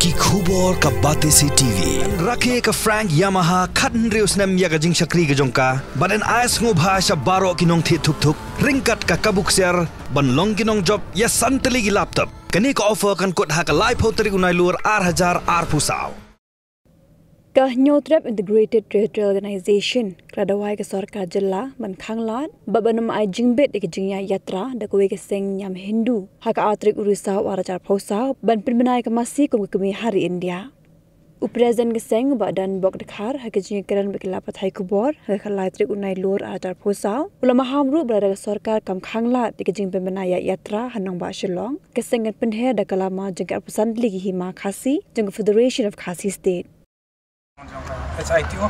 ki khubor ka Batesi TV rake ka Frank Yamaha khatn reus nam ya ka jing shakri ka jongka baden ais ngo bhasha baro kinong thi thuk thuk ringkat ka kabuk ser ban long kinong job ya santali gi laptop kani ka offer kan kot ha ka live hotari unai lur 8000 ar pusau Kah Nyotrap Integrated Territorial Organization Kladawai ke Sarkar Jilla ban Khanglat babanam ai jingbet de jingya yatra da kowe ke seng nyam Hindu haka atrik urisa warajar phosau ban pinbenai ke masi kum kemi hari India Upresident ke seng badan bok dekhar haka jing keran bekila pathai kubor haka laitrik unai lor ajar phosau ulama hamru berada ke Sarkar kam Khanglat de jing pinbenai yatra hanong ba Shillong ke seng penhe da kalama jengkar pesan ligi hima Khasi jeng Federation of Khasi State SITO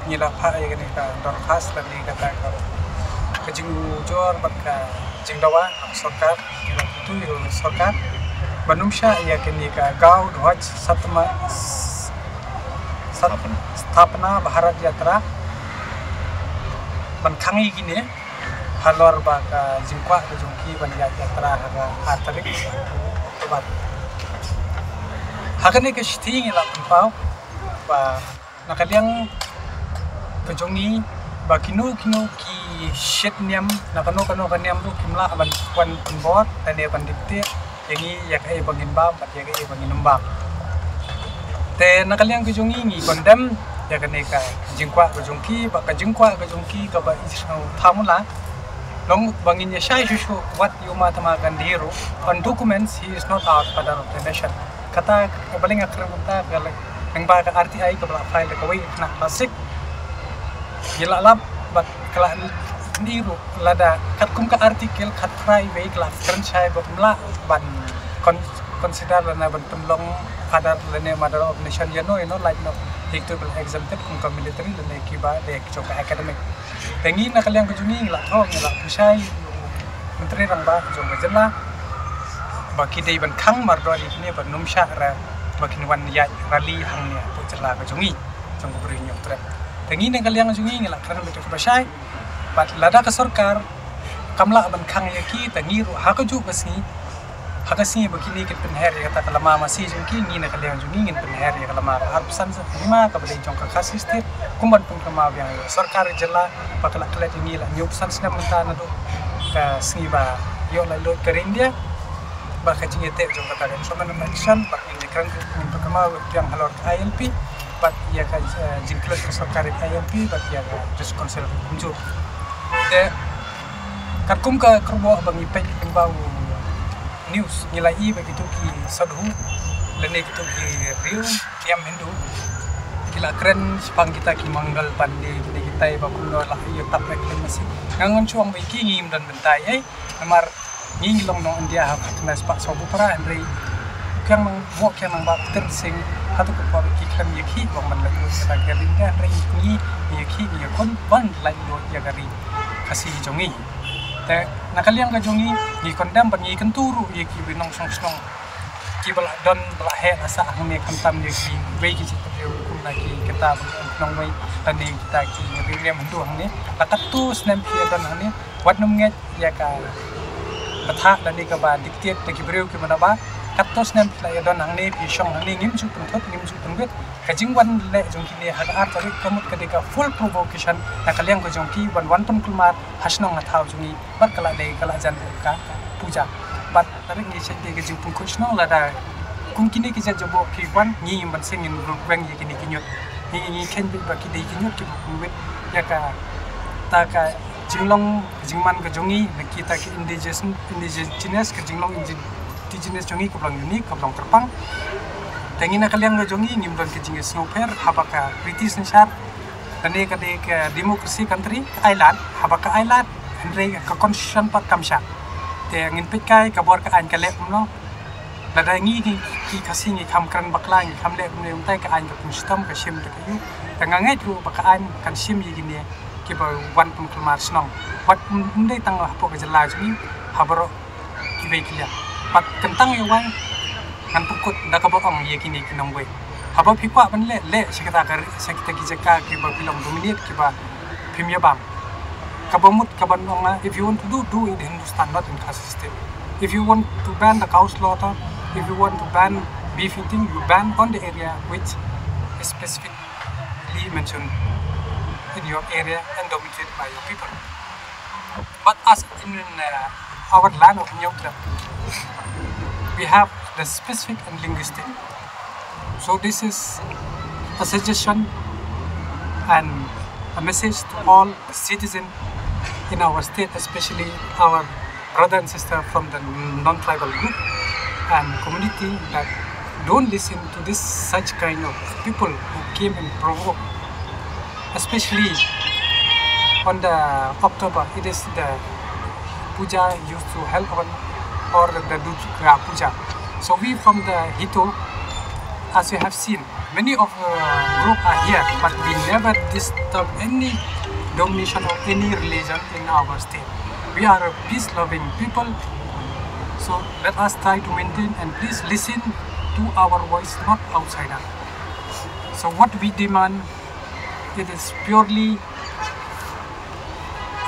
nila pa ay gani ka dorkas lagi kata ka kajing jor baka jingdawa sarkar itu sarkar banumsha ya kini ka gaw dhwaj stapna Bharat Yatra ban khangi gini halor baka jingkwa jungki ban yatra haga atarik tobat hakane ke shting ila pau ba nakaliang kejongi ba kinu ki shit niam nakano kaniam ru kimla ban kwan bot tane ban dikte yangi yak ai bangin ba pat yak ai bangin mbak te nakaliang kejongi ni kondam yakane ka jingkwa kejongki ba ka jingkwa kejongki ka ba isau thamula long bangin ya shai shushu what you matama gandhiru on documents he is not out father of the nation kata paling akhir kata galak yang baca RTI ke belakang file ke wei nak klasik gila lap bat kelah niru lada kat kum ke artikel kat try wei kelah keren saya bermula ban consider lana ban temlong father lane mother of nation you know like no itu bel exempted kum ke military lane kiba de coba academic tengi nak kalian kejuni ngila thong ngila pusai menteri rang ba jong jela baki dei ban khang mardo ini ban numsha ra makin wan ya rally hangnya tu celah ke jungi jong beri Nyotrap tengi nang kaliang jungi ngela karena betul basai pat lada ke sarkar kamla ban khang ya ki tengi ru ha ka ju basi ha ka si begini ke penher ya kata kalama masih jungi ni nang kaliang jungi ngin penher ya kalama har pesan sa lima ka beli jong ka Khasi State kumban pun kama yang sarkar jela pakala kala tengi la nyup san sina mentana do ka singiba yo la lo ke India bakal jingete jong kata information mention bak kan pertama yang halor ILP bat ya kan jingklos sarkar ILP bat ya just konsel kunjur de karkum ka kerbo bang ipek bau news nilai begitu ki sadhu lene gitu ki riu tiam Hindu gila keren sepang kita ki manggal pande kita bakul lah ya tapek masih ngangon chuang beki ngim dan bentai memar ngilong nong India hak kena sepak sobu para Andre yang mengwok yang membak tersing hatu kepala kiklan yaki bang menlaku kita gerinda Andre ini yaki ni kon ban lain do ya gari kasih jongi te nakaliang ka jongi ni kondam ban ni kenturu yaki binong song song ki bala don bala he asa hang kantam yaki wei ki situ kum lagi kita nong wei tadi kita ki ngiriam hendu hang ni lakat tu snap ki don hang ni wat num nget ya ka kata dan ni ka ba diktet te ki breu ki manaba katos nem la ya don hang ni pi shong hang ni ngim chu pun kajing wan le jong ki ni hada ar tarik kamut kadika full provocation na kaliang ko jong ki wan pun kulmat hasnong na thau jungi bat kala le kala jan ka puja bat tarik ni chen de kajing pun kusnong la da kum kini ki jabo ki wan ni ban sengin weng ye kini kinyot ni ken bi ba ki de kinyot ki wet ya ka ta ka jinglong jingman ka jongi na kita ki indigenous ka jinglong indigenous jongi kablang unik kablang terpang tengina kaliang na jongi ngimban ke jingis snowper habaka British nsyar tane ka de ka democracy country island habaka island andre ka constitution pat kamsha te ngin pikai ka bor ka an ka lep no lada ngi ki kasi ngi kam kran bakla ngi kam lep ne umtai ka an ka punstam ka shim de kayu tangangai tru baka an kan shim yi gini ki ba wan pun kelmar snong wat ndai tang hapo ka jala jongi habaro ki be kilia pat kentang yawan kan pukut dah kabang ye kini kinong we haba pikwa ban le sekita ki jeka ki ba film dominate ki ba film ya bang kabamut kabanonga if you want to do it in Hindustan not in Khasi State if you want to ban the cow slaughter if you want to ban befitting, you ban on the area which is specifically mentioned in your area and dominated by your people. But as in our land of Nyautra, we have the specific and linguistic. So this is a suggestion and a message to all citizens in our state, especially our brother and sister from the non-tribal group and community, that don't listen to this such kind of people who came and provoke. Especially on the October, it is the puja used to help on, or the Durga puja. So we from the Hito, as you have seen, many of the group are here, but we never disturb any domination of any religion in our state. We are a peace-loving people, so let us try to maintain and please listen to our voice, not outsider. So what we demand, it is purely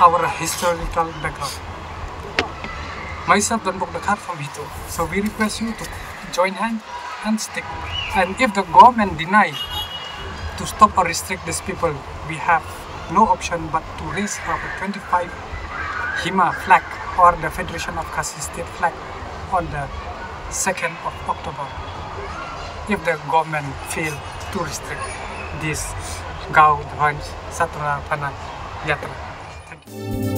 our historical background. Myself, Don Bokdakar from Hito. So we request you to join hands and stick. And if the government deny to stop or restrict these people, we have no option but to raise our 25 Hima flag or the Federation of Khasi State flag on the 2nd of October. If the government fail to restrict this Gau Dhanj Satra Pana Yatra. Thank you.